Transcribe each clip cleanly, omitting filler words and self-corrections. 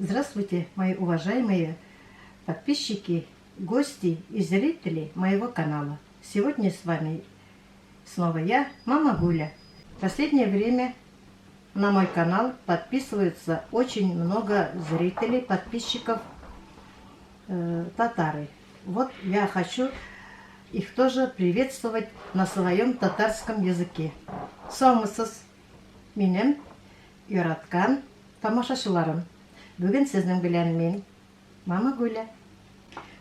Здравствуйте, мои уважаемые подписчики, гости и зрители моего канала. Сегодня с вами снова я, Мама Гуля. В последнее время на мой канал подписываются очень много зрителей, подписчиков татары. Вот я хочу их тоже приветствовать на своем татарском языке. Саумысыз, минем яраткан тамашашыларым. Бүгін сіздің белән мен, Мама Гуля.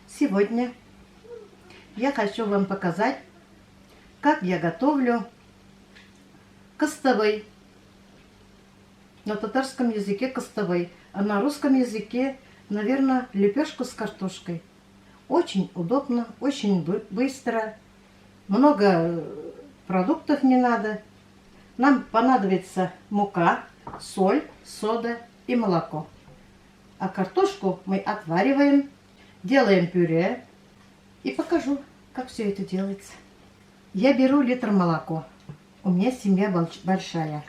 Сегодня я хочу вам показать, как я готовлю кыстыбый. На татарском языке кыстыбый, а на русском языке, наверное, лепешку с картошкой. Очень удобно, очень быстро. Много продуктов не надо. Нам понадобится мука, соль, сода и молоко. А картошку мы отвариваем, делаем пюре. И покажу, как все это делается. Я беру литр молока. У меня семья большая.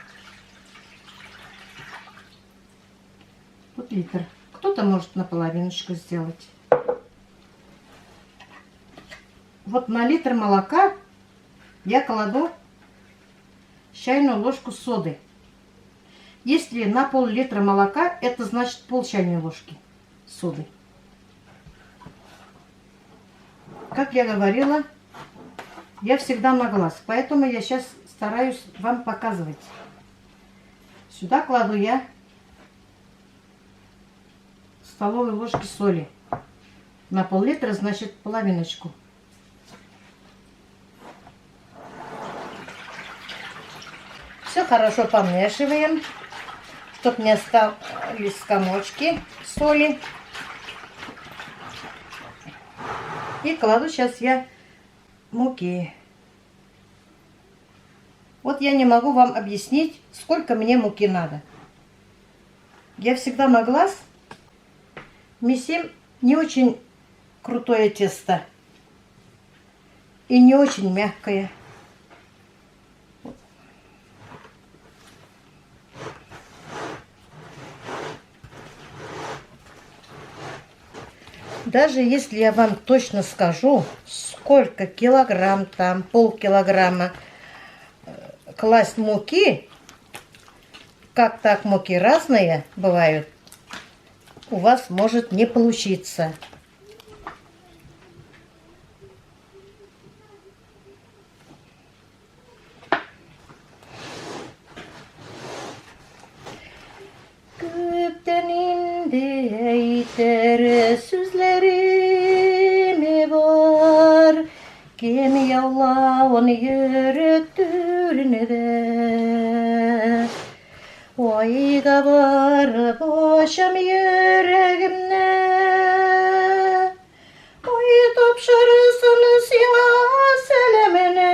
Вот литр. Кто-то может наполовиночку сделать. Вот на литр молока я кладу чайную ложку соды. Если на пол-литра молока, это значит пол чайной ложки соды. Как я говорила, я всегда на глаз, поэтому я сейчас стараюсь вам показывать. Сюда кладу я столовые ложки соли. На пол-литра, значит, половиночку. Все хорошо помешиваем, чтобы не остались комочки соли. И кладу сейчас я муки. Вот я не могу вам объяснить, сколько мне муки надо. Я всегда на глаз месим не очень крутое тесто и не очень мягкое. Даже если я вам точно скажу, сколько килограмм, там полкилограмма класть муки, как так муки разные бывают, у вас может не получиться. Көптен инде әйтер сүзләреме бар, кем яулауын йөрәк түренедә. Ойга барып ачам йөрәгемне, ой тапшырсын сиңа сәламенә.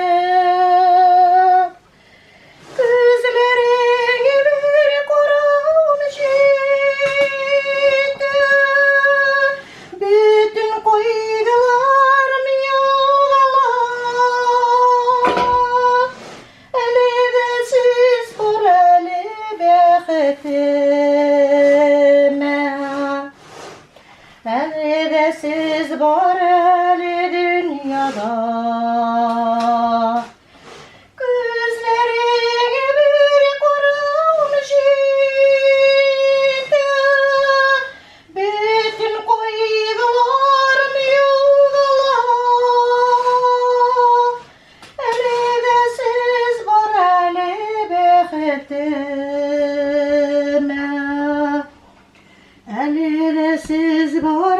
Siz var eli dünyada, gözlerine bir kurun jite, bütün koygularım yolgala. Elinde siz var eli beketime, elinde siz var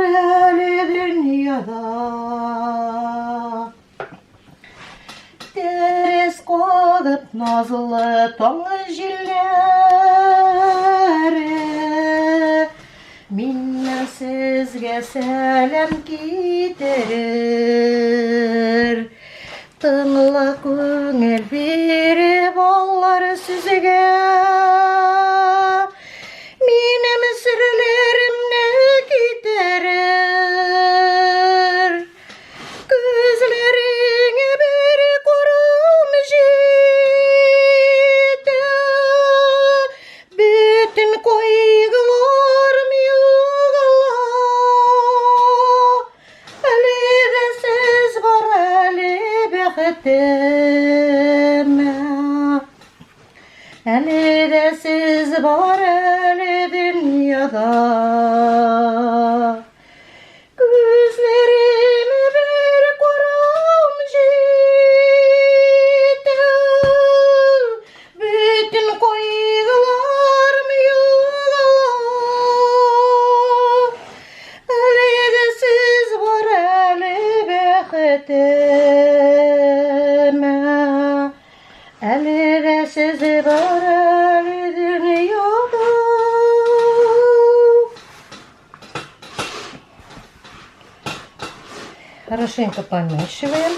Терес қағып назылы тоңы жилері, менен сізге сәлем кетерер. Тыңла көңіл беріп алар сүзге, менің сүрлерімні кетерер. Bütün koygularım yok. var hele dünyada. Gözlerime bir koram jeti, bütün koygularım yuvalar. Hele de siz var hele beketime, hele de siz var hele dünyada. Хорошенько помешиваем.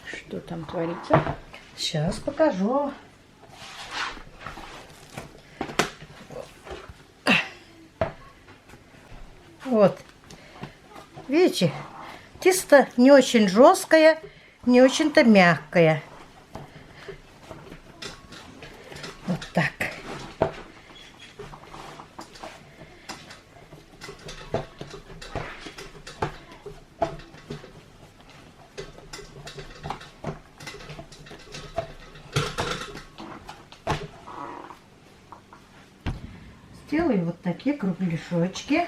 Что там творится? Сейчас покажу. Вот. Видите, тесто не очень жесткое, не очень-то мягкое. Вот так. Сделаю вот такие кругляшочки.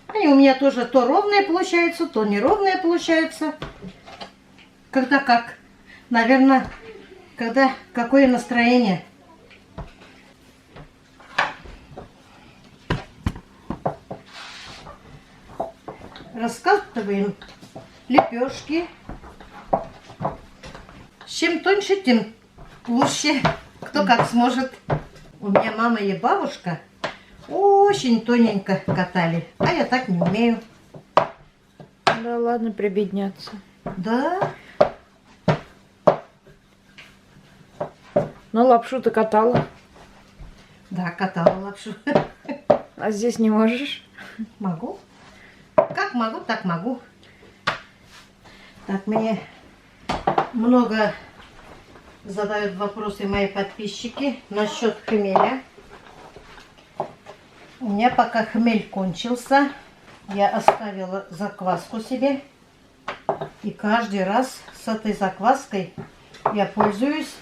Они у меня тоже то ровные получаются, то неровные получаются. Когда как. Наверное, когда какое настроение. Раскатываем лепешки. Чем тоньше, тем лучше. Кто как сможет. У меня мама и бабушка очень тоненько катали, а я так не умею. Да ладно прибедняться. Да, Но лапшу ты катала, да, катала лапшу. а здесь не можешь. Могу. Как могу, так могу. Так, мне много задают вопросы мои подписчики насчет хмеля. У меня пока хмель кончился, я оставила закваску себе. И каждый раз с этой закваской я пользуюсь,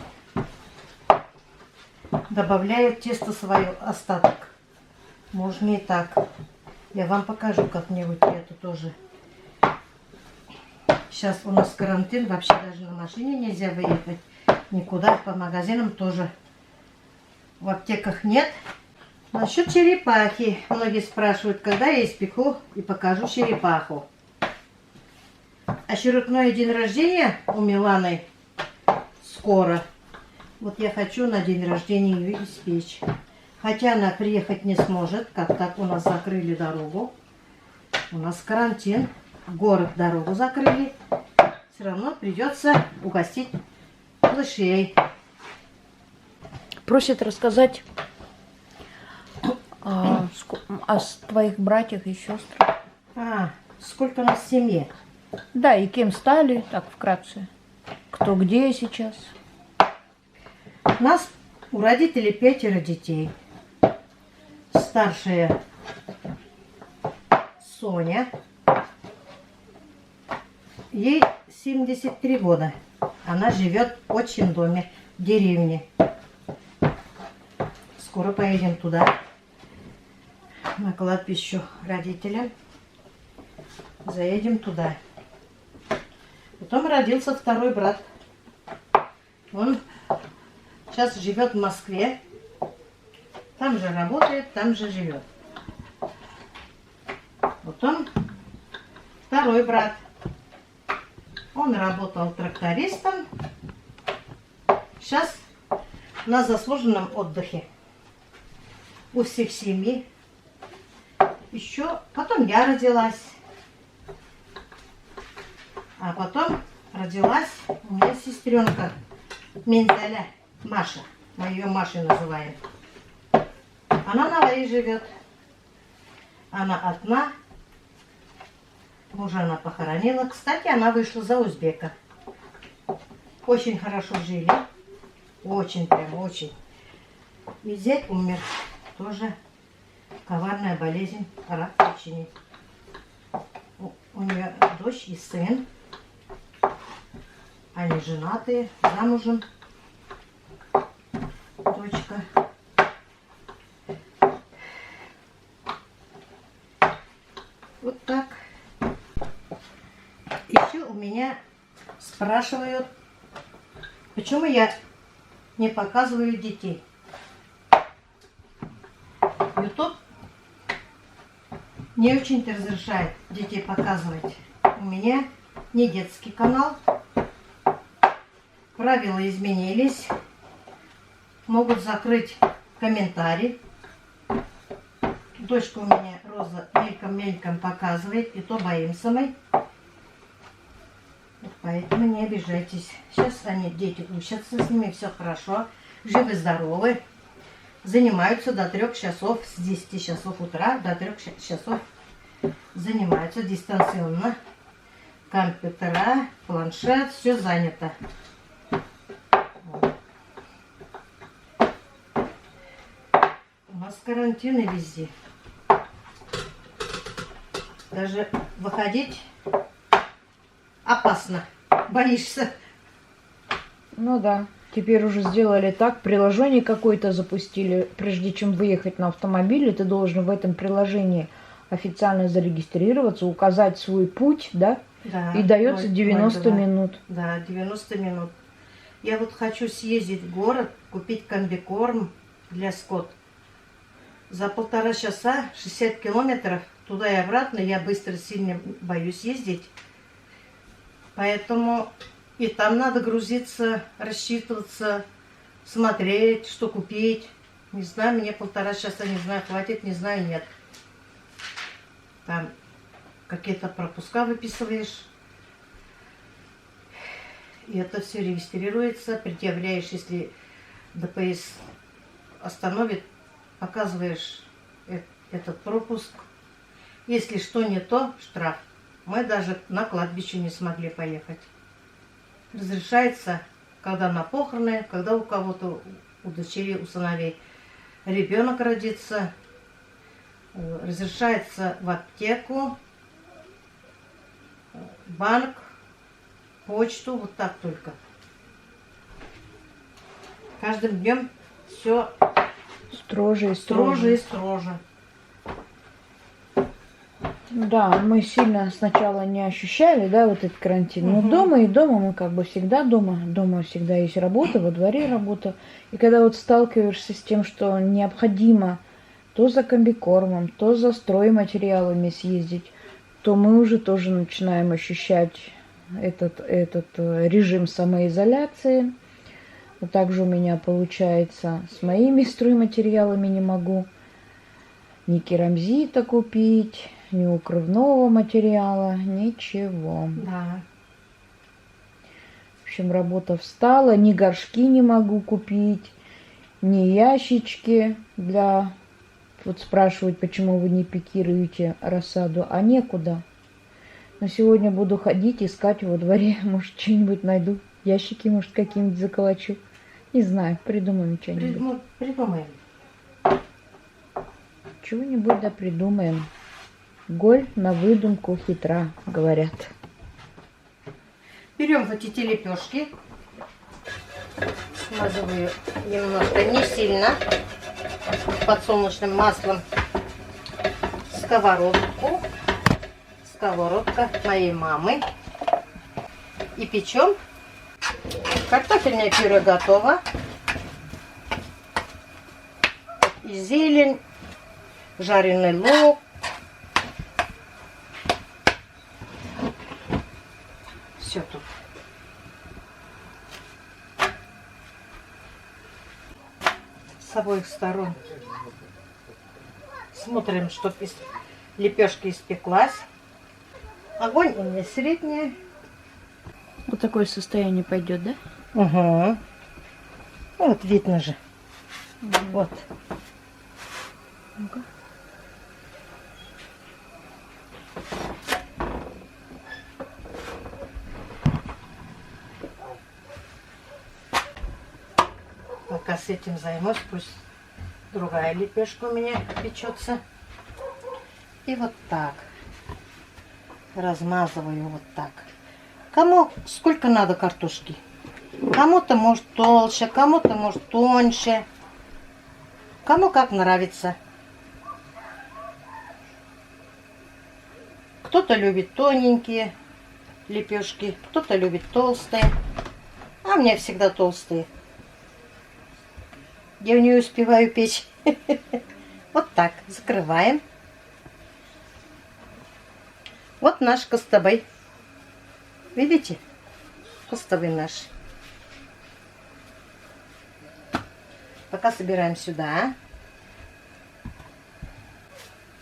добавляю в тесто свое остаток. Можно и так. Я вам покажу как-нибудь это тоже. Сейчас у нас карантин, вообще даже на машине нельзя выехать. Никуда, по магазинам тоже. В аптеках нет. Насчет черепахи. Многие спрашивают, когда я испеку и покажу черепаху. Очередной день рождения у Миланы скоро. Вот я хочу на день рождения ее испечь. Хотя она приехать не сможет, как так у нас закрыли дорогу. У нас карантин. В город дорогу закрыли. Все равно придется угостить малышей. Просит рассказать о твоих братьях и сестрах. Сколько у нас в семье? Да, и кем стали, так вкратце. Кто где сейчас. У нас у родителей 5 детей. Старшая Соня. Ей 73 года. Она живет в отчим доме, в деревне. Скоро поедем туда, на кладбище родителям. Заедем туда. Потом родился второй брат. Он сейчас живет в Москве. Там же работает, там же живет. Потом второй брат. Он работал трактористом. Сейчас на заслуженном отдыхе. У всех семьи. Еще потом я родилась. А потом родилась у меня сестренка Менделя, Маша. Мы ее Машей называем. Она на Варе живет. Она одна. Мужа она похоронила. Кстати, она вышла за узбека. Очень хорошо жили. Очень, прям очень. И зять умер. Тоже коварная болезнь, рак печени. У нее дочь и сын. Они женатые, замужем. Дочка. Вот так. Еще у меня спрашивают, почему я не показываю детей. YouTube не очень-то разрешает детей показывать. У меня не детский канал. Правила изменились. Могут закрыть комментарий. Дочка у меня, Роза, мельком-мельком показывает, и то боимся мы. Поэтому не обижайтесь. Сейчас они, дети, учатся, с ними все хорошо, живы-здоровы. Занимаются до 3 часов, с 10 часов утра до 3 часов занимаются дистанционно. Компьютера, планшет, все занято. У нас карантины везде. Даже выходить опасно. Боишься. Ну да. Теперь уже сделали так, приложение какое-то запустили. Прежде чем выехать на автомобиле, ты должен в этом приложении официально зарегистрироваться, указать свой путь, да? Да, И дается 90 минут. Да, 90 минут. Я вот хочу съездить в город, купить комбикорм для скот. За 1,5 часа 60 километров туда и обратно. Я быстро сильно боюсь ездить. Поэтому и там надо грузиться, рассчитываться, смотреть, что купить. Не знаю, мне 1,5 часа, не знаю, хватит, не знаю, нет. Там какие-то пропуска выписываешь. И это все регистрируется, предъявляешь, если ДПС остановит, показываешь этот пропуск. Если что не то, штраф. Мы даже на кладбище не смогли поехать. Разрешается, когда на похороны, когда у кого-то, у дочерей, у сыновей ребенок родится. Разрешается в аптеку, банк, почту, вот так только. Каждым днем все Строже и строже и строже. Да, мы сильно сначала не ощущали, да, вот этот карантин. Но дома и дома мы как бы всегда дома. Дома всегда есть работа, во дворе работа. И когда вот сталкиваешься с тем, что необходимо то за комбикормом, то за стройматериалами съездить, то мы уже тоже начинаем ощущать этот режим самоизоляции. Вот также у меня получается с моими стройматериалами не могу ни керамзита купить, ни укрывного материала, ничего. Да. В общем, работа встала, ни горшки не могу купить, ни ящички для... Вот спрашивают, почему вы не пикируете рассаду, а некуда. Но сегодня буду ходить, искать во дворе, может, что-нибудь найду. Ящики, может, какие-нибудь заколочу. Не знаю, придумаем что-нибудь. Придумаем. Чего-нибудь да придумаем. Голь на выдумку хитра, говорят. Берем вот эти лепешки. Смазываю немножко, не сильно, подсолнечным маслом сковородку. Сковородка моей мамы. И печем. Картофельное пюре готово. И зелень, жареный лук. Все тут. С обоих сторон. Смотрим, чтобы лепешка испеклась. Огонь у меня средний. Вот такое состояние пойдет, да? Угу. Вот видно же. Вот. Ну-ка. Пока с этим займусь, пусть другая лепешка у меня печется. И вот так. размазываю вот так. Кому сколько надо картошки. Кому-то может толще, кому-то может тоньше. Кому как нравится. Кто-то любит тоненькие лепешки, кто-то любит толстые. А мне всегда толстые. Я не успеваю печь. Вот так, закрываем. Вот наш костовый. Видите? Костовый наш. Пока собираем сюда.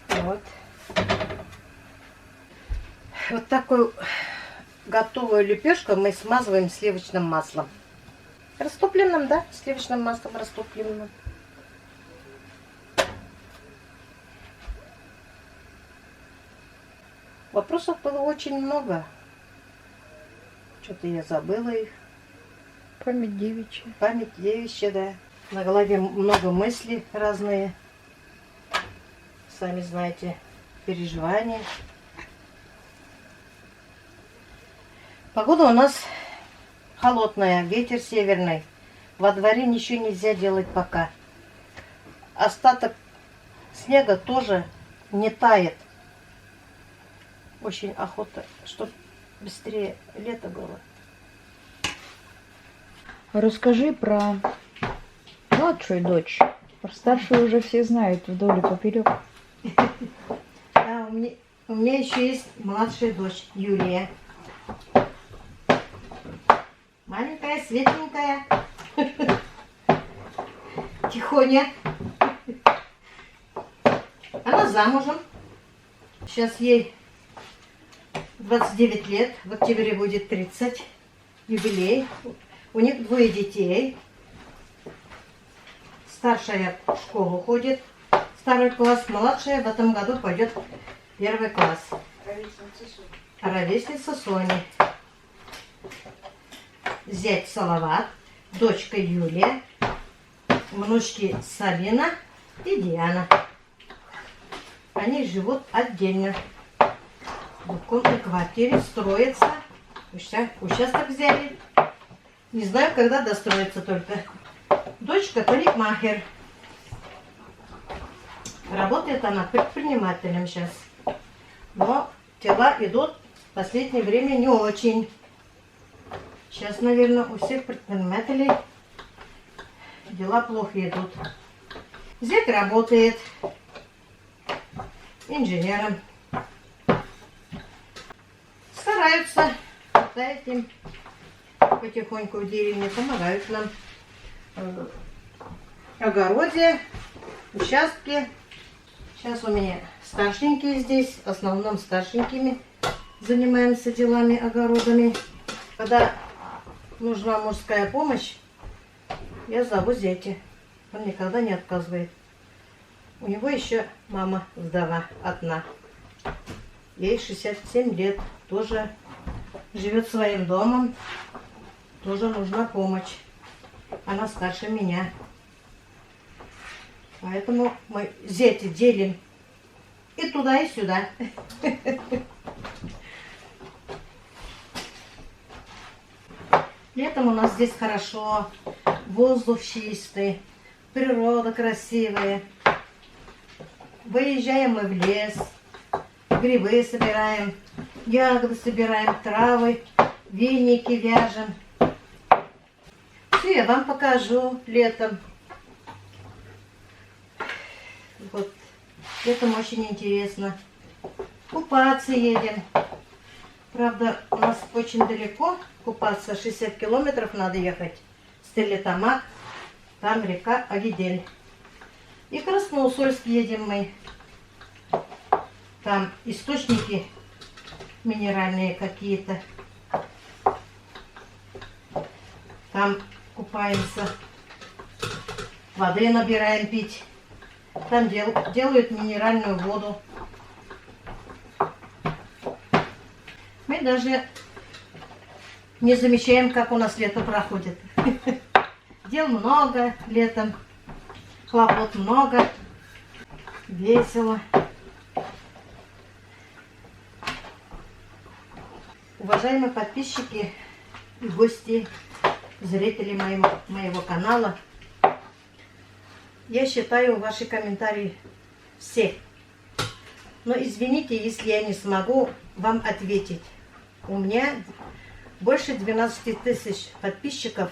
Вот. Вот такую готовую лепешку мы смазываем сливочным маслом. Растопленным, да? Сливочным маслом растопленным. Вопросов было очень много. Что-то я забыла их. Память девичья. Память девичья, да. На голове много мыслей разные. Сами знаете, переживания. Погода у нас холодная, ветер северный. Во дворе ничего нельзя делать пока. Остаток снега тоже не тает. Очень охота, чтобы быстрее лето было. Расскажи про младшую дочь. Про старшую уже все знают вдоль и поперек. Да, у меня еще есть младшая дочь Юлия. Маленькая, светленькая. Тихоня. Она замужем. Сейчас ей 29 лет. В октябре будет 30. Юбилей. У них 2 детей. Старшая в школу ходит. 2 класс. Младшая в этом году пойдет в 1 класс. Ровесница Сони. Зять Салават, дочка Юлия, внучки Салина и Диана. Они живут отдельно. В двухкомнатной квартире строятся. Участок взяли. Не знаю, когда достроится только. Дочка парикмахер. Работает она предпринимателем сейчас. Но дела идут в последнее время не очень. Сейчас, наверное, у всех предпринимателей дела плохо идут. Зять работает инженером. Стараются, хватает им потихоньку в деревне, помогают нам в огороде, участке. Сейчас у меня старшенькие здесь, в основном старшенькими занимаемся делами, огородами. Когда нужна мужская помощь, я зову зятя. Он никогда не отказывает. У него еще мама вдова одна. Ей 67 лет. Тоже живет своим домом. Тоже нужна помощь. Она старше меня. Поэтому мы зятя делим и туда, и сюда. Летом у нас здесь хорошо, воздух чистый, природа красивая. Выезжаем мы в лес, грибы собираем, ягоды собираем, травы, веники вяжем. Все я вам покажу летом. Вот, летом очень интересно. Купаться едем. Правда, у нас очень далеко купаться, 60 километров надо ехать. Стерлитамак, там река Агидель. И Красноусольск едем мы. Там источники минеральные какие-то. Там купаемся, воды набираем пить. Там делают минеральную воду. Мы даже не замечаем, как у нас лето проходит. Дел много летом, хлопот много, весело. Уважаемые подписчики и гости, зрители моего канала, я считаю ваши комментарии все. Но извините, если я не смогу вам ответить. У меня больше 12 тысяч подписчиков.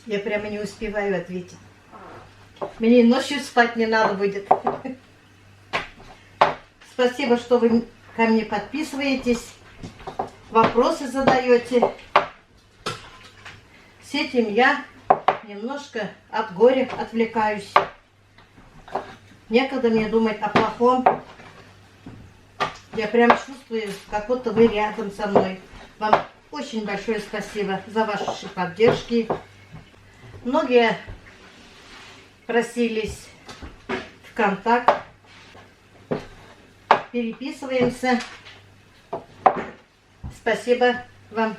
Я прямо не успеваю ответить. Мне ночью спать не надо будет. Спасибо, что вы ко мне подписываетесь, вопросы задаете. С этим я немножко от горя отвлекаюсь. Некогда мне думать о плохом. Я прям чувствую, как будто вы рядом со мной. Вам очень большое спасибо за ваши поддержки. Многие просились в контакт. Переписываемся. Спасибо вам.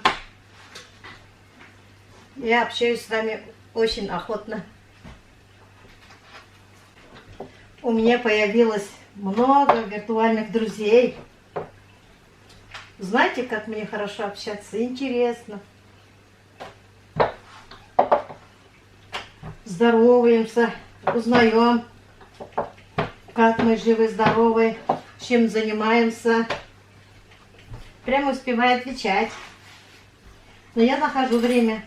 Я общаюсь с вами очень охотно. У меня появилось много виртуальных друзей. Знаете, как мне хорошо общаться? Интересно. Здороваемся, узнаем, как мы живы-здоровы, чем занимаемся. Прямо успеваю отвечать. Но я нахожу время.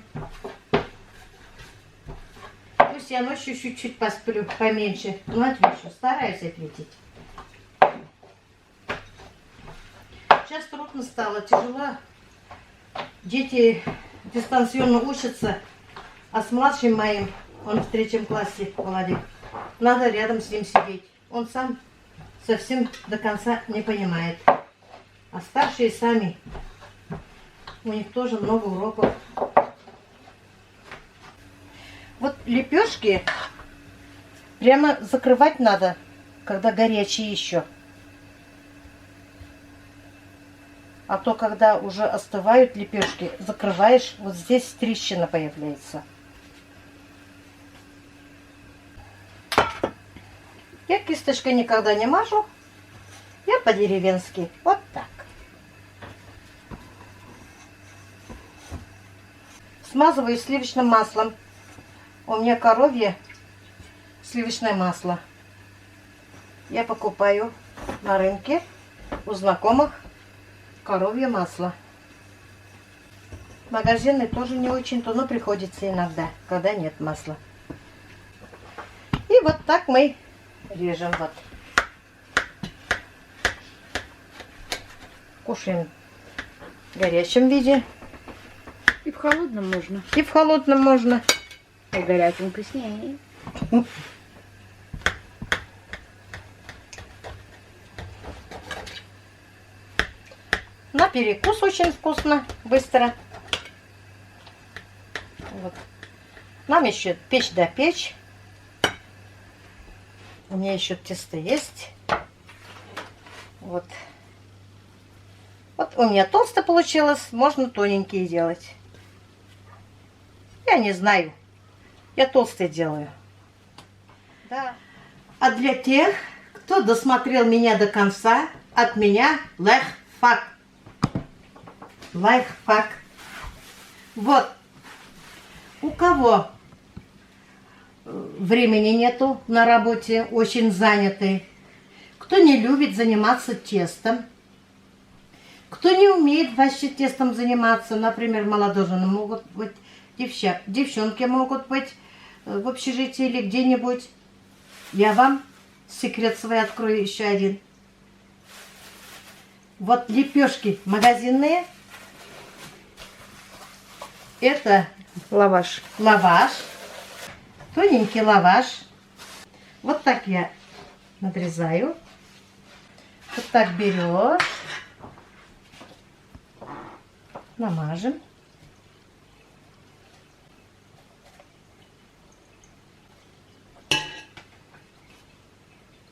Пусть я ночью чуть-чуть посплю, поменьше, но отвечу, стараюсь ответить. Сейчас трудно стало, тяжело. Дети дистанционно учатся, а с младшим моим, он в 3 классе, молодец, надо рядом с ним сидеть. Он сам совсем до конца не понимает. А старшие сами, у них тоже много уроков. Вот лепешки прямо закрывать надо, когда горячие еще. А то, когда уже остывают лепешки, закрываешь, вот здесь трещина появляется. Я кисточкой никогда не мажу. Я по-деревенски. Вот так. Смазываю сливочным маслом. У меня коровье сливочное масло. Я покупаю на рынке у знакомых коровье масло. Магазины тоже не очень-то, но приходится иногда, когда нет масла. И вот так мы режем. Вот. Кушаем в горячем виде. И в холодном можно. И в холодном можно. И в горячем вкуснее. На перекус очень вкусно, быстро. Вот. Нам еще печь да печь. У меня еще тесто есть. Вот. Вот у меня толсто получилось, можно тоненькие делать. Я не знаю. Я толстые делаю. Да. А для тех, кто досмотрел меня до конца, от меня лайфхак. Лайфхак. Вот. У кого времени нету на работе, очень занятый, кто не любит заниматься тестом, кто не умеет вообще тестом заниматься, например, молодожены могут быть, девчонки могут быть в общежитии или где-нибудь. Я вам секрет свой открою еще один. Вот лепешки магазинные. Это Лаваш. лаваш. Тоненький лаваш. Вот так я надрезаю. Вот так берешь. Намажем.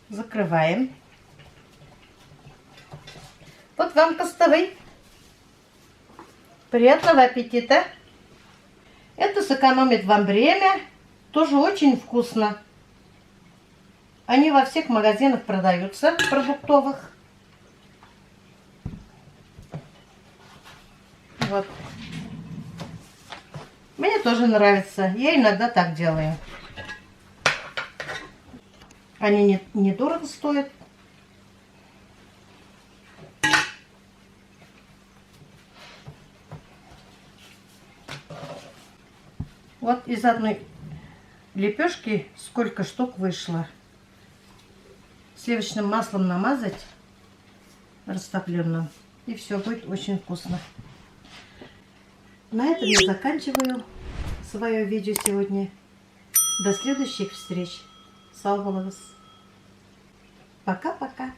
Закрываем. Вот вам костовый. Приятного аппетита. Это сэкономит вам время. Тоже очень вкусно. Они во всех магазинах продаются, продуктовых. Вот. Мне тоже нравится. Я иногда так делаю. Они не дорого стоят. Вот из одной лепешки сколько штук вышло. Сливочным маслом намазать растопленным. И все будет очень вкусно. На этом я заканчиваю свое видео сегодня. До следующих встреч. Салвалас. Пока-пока.